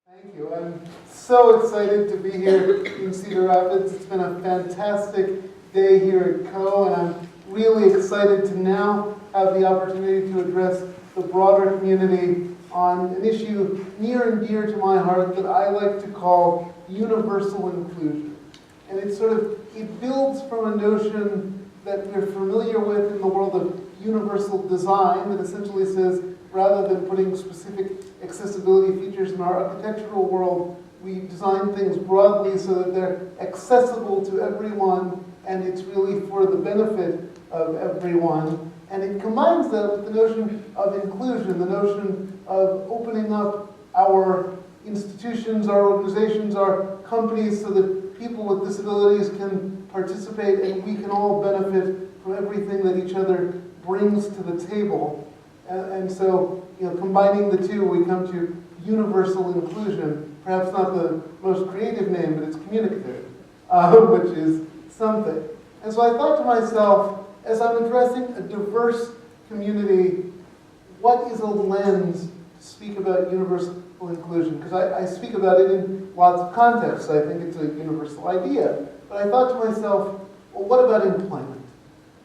Thank you. I'm so excited to be here in Cedar Rapids. It's been a fantastic day here at CO, and I'm really excited to now have the opportunity to address the broader community on an issue near and dear to my heart that I like to call universal inclusion. And it builds from a notion that we're familiar with in the world of universal design that essentially says, rather than putting specific accessibility features in our architectural world, we design things broadly so that they're accessible to everyone, and it's really for the benefit of everyone. And it combines that with the notion of inclusion, the notion of opening up our institutions, our organizations, our companies, so that people with disabilities can participate and we can all benefit from everything that each other brings to the table. And so, combining the two, we come to universal inclusion. Perhaps not the most creative name, but it's communicative, which is something. And so I thought to myself, as I'm addressing a diverse community, what is a lens to speak about universal inclusion? Because I speak about it in lots of contexts. I think it's a universal idea. But I thought to myself, well, what about employment?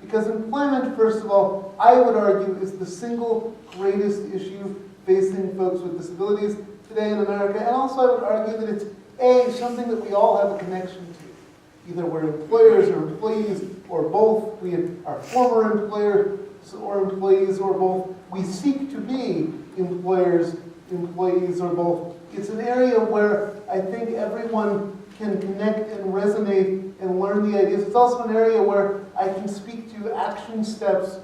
Because employment, first of all, I would argue is the single greatest issue facing folks with disabilities today in America. And also I would argue that it's something that we all have a connection to. Either we're employers or employees or both. We are former employers or employees or both. We seek to be employers, employees or both. It's an area where I think everyone can connect and resonate and learn the ideas. It's also an area where I can speak to action steps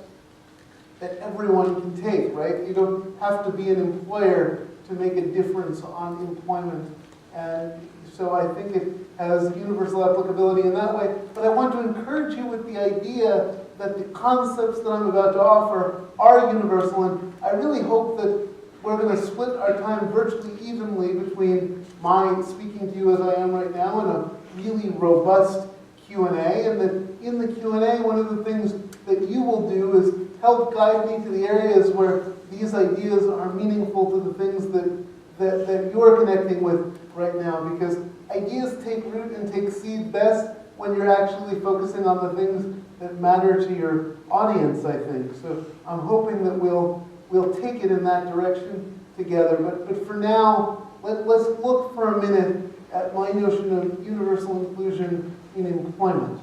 that everyone can take, right? You don't have to be an employer to make a difference on employment. And so I think it has universal applicability in that way. But I want to encourage you with the idea that the concepts that I'm about to offer are universal. And I really hope that we're going to split our time virtually evenly between my speaking to you as I am right now and a really robust Q&A, and that in the Q&A, one of the things that you will do is help guide me to the areas where these ideas are meaningful to the things that you're connecting with right now, because ideas take root and take seed best when you're actually focusing on the things that matter to your audience, I think. So I'm hoping that we'll take it in that direction together. But for now, let's look for a minute at my notion of universal inclusion in employment.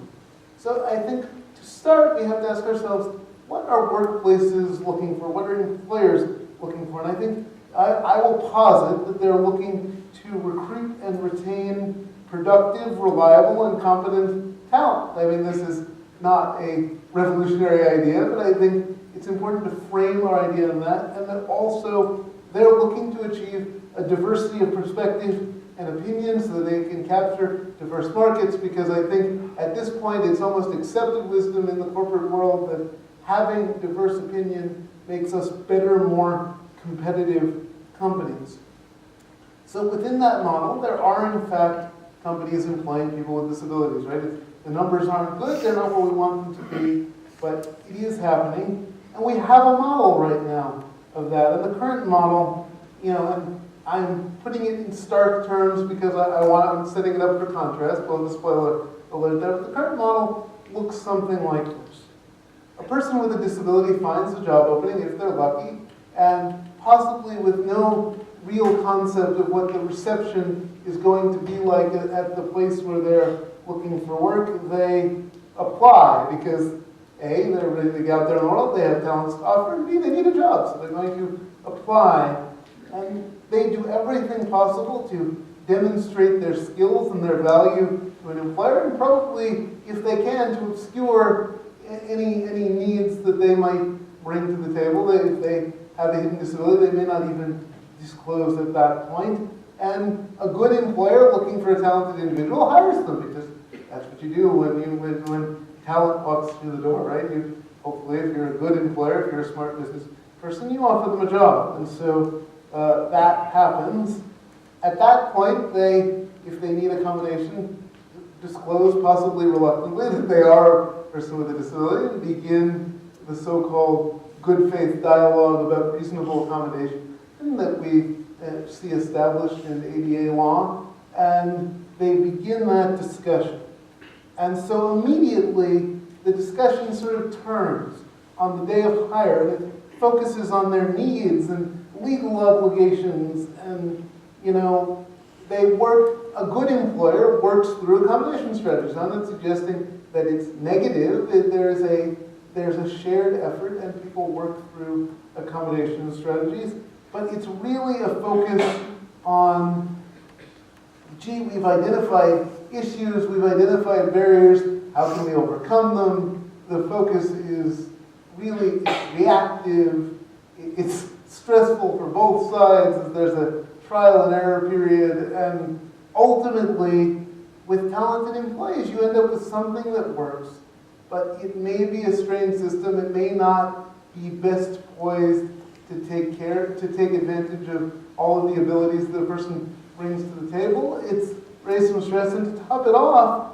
So I think to start, we have to ask ourselves, what are workplaces looking for? What are employers looking for? And I think I will posit that they're looking to recruit and retain productive, reliable, and competent talent. I mean, this is not a revolutionary idea, but I think it's important to frame our idea in that, and that also they're looking to achieve a diversity of perspective and opinions so that they can capture diverse markets, because I think at this point it's almost accepted wisdom in the corporate world that having diverse opinion makes us better, more competitive companies. So within that model, there are in fact companies employing people with disabilities, right? The numbers aren't good, they're not where we want them to be, but it is happening. And we have a model right now of that. And the current model, and I'm putting it in stark terms because I'm setting it up for contrast, but the spoiler alert there. But the current model looks something like this. A person with a disability finds a job opening, if they're lucky, and possibly with no real concept of what the reception is going to be like at the place where they're looking for work, they apply because A, they're ready to get out there in the world, they have talents to offer, and B, they need a job, so they're going to apply. And they do everything possible to demonstrate their skills and their value to an employer, and probably, if they can, to obscure any needs that they might bring to the table. If they have a hidden disability, they may not even disclose at that point. And a good employer looking for a talented individual hires them, because that's what you do when talent walks through the door, right? Hopefully, if you're a good employer, if you're a smart business person, you offer them a job. And so that happens. At that point, if they need accommodation, disclose, possibly reluctantly, that they are a person with a disability and begin the so-called good faith dialogue about reasonable accommodation, and that we see established in ADA law, and they begin that discussion. And so immediately, the discussion sort of turns on the day of hire, and it focuses on their needs and legal obligations, and, a good employer works through accommodation strategies. I'm not suggesting that it's negative. There's a shared effort, and people work through accommodation strategies. But it's really a focus on, we've identified issues, we've identified barriers, how can we overcome them? The focus is really reactive, it's stressful for both sides, as there's a trial and error period, and ultimately, with talented employees, you end up with something that works, but it may be a strained system, it may not be best poised to take advantage of all of the abilities that a person brings to the table. It's raised some stress, and to top it off,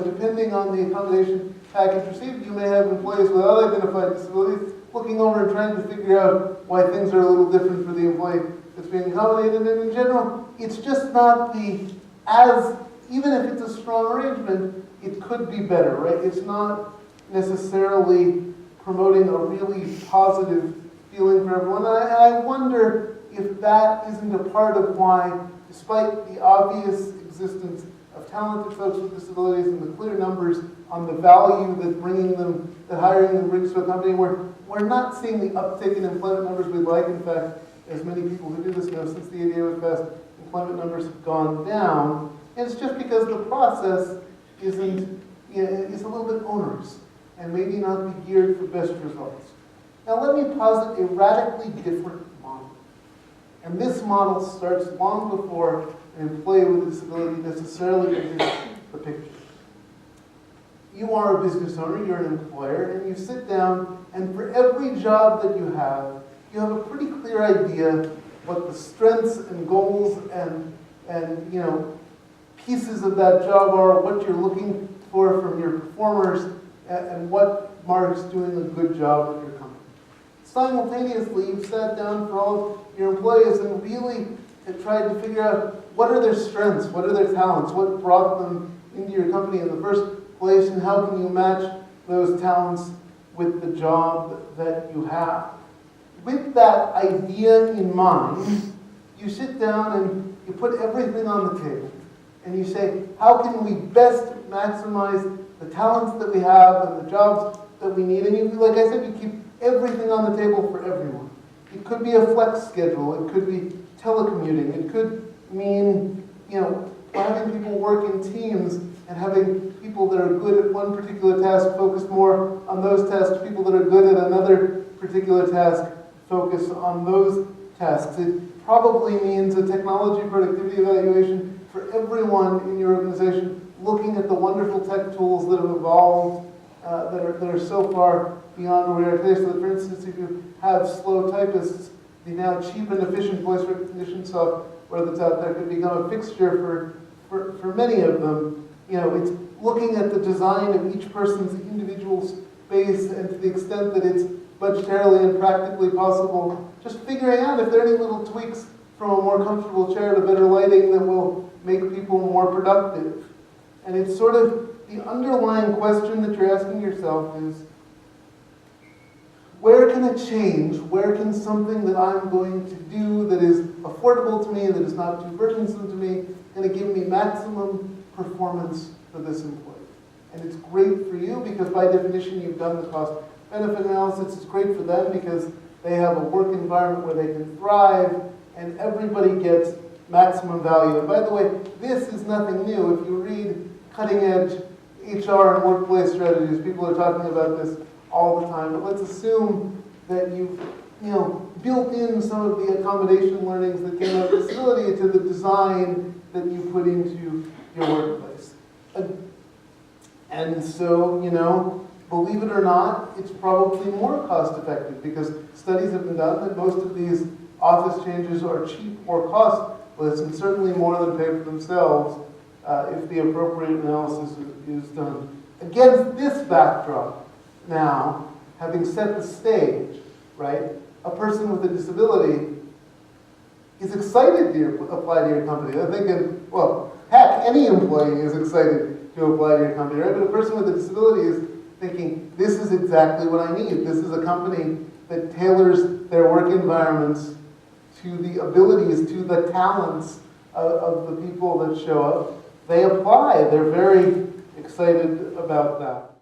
depending on the accommodation package received, you may have employees without identified disabilities looking over and trying to figure out why things are a little different for the employee that's being accommodated. And in general, it's just not even if it's a strong arrangement, it could be better, right? It's not necessarily promoting a really positive feeling for everyone. And I wonder if that isn't a part of why, despite the obvious existence of talented folks with disabilities and the clear numbers on the value that hiring them brings to a company, we're not seeing the uptick in employment numbers we'd like. In fact, as many people who do this know, since the ADA was passed, employment numbers have gone down. And it's just because the process is a little bit onerous and maybe not be geared for best results. Now let me posit a radically different model. And this model starts long before an employee with a disability necessarily enters the picture. You are a business owner, you're an employer, and you sit down, and for every job that you have a pretty clear idea what the strengths and goals and pieces of that job are, what you're looking for from your performers, and what marks doing a good job at your company. Simultaneously, you've sat down for all of your employees and really tried to figure out what are their strengths, what are their talents, what brought them into your company in the first place, and how can you match those talents with the job that you have. With that idea in mind, you sit down and you put everything on the table. And you say, how can we best maximize the talents that we have and the jobs that we need? And like I said, you keep everything on the table for everyone. It could be a flex schedule. It could be telecommuting. It could mean, having people work in teams and having people that are good at one particular task focus more on those tasks, people that are good at another particular task focus on those tasks. It probably means a technology productivity evaluation for everyone in your organization, looking at the wonderful tech tools that have evolved, that are so far beyond where we are today. So that, for instance, if you have slow typists, the now cheap and efficient voice recognition software that's out there could become a fixture for many of them. It's looking at the design of each person's individual space, and to the extent that it's budgetarily and practically possible, just figuring out if there are any little tweaks from a more comfortable chair to better lighting that will make people more productive. And it's sort of the underlying question that you're asking yourself is, where can it change? Where can something that I'm going to do that is affordable to me, that is not too burdensome to me, going to give me maximum performance for this employee? And it's great for you because by definition you've done the cost-benefit analysis. It's great for them because they have a work environment where they can thrive, and everybody gets maximum value. And by the way, this is nothing new. If you read cutting-edge HR and workplace strategies, people are talking about this all the time. But let's assume that you've built in some of the accommodation learnings that came out of disability to the design that you put into your workplace. And so, believe it or not, it's probably more cost-effective because studies have been done that most of these office changes are cheap or costless, and certainly more than pay for themselves if the appropriate analysis is done. Against this backdrop, now, having set the stage, right, a person with a disability is excited to apply to your company. They're thinking, well, heck, any employee is excited to apply to your company, right? But a person with a disability is thinking, this is exactly what I need. This is a company that tailors their work environments to the abilities, to the talents of the people that show up. They apply. They're very excited about that.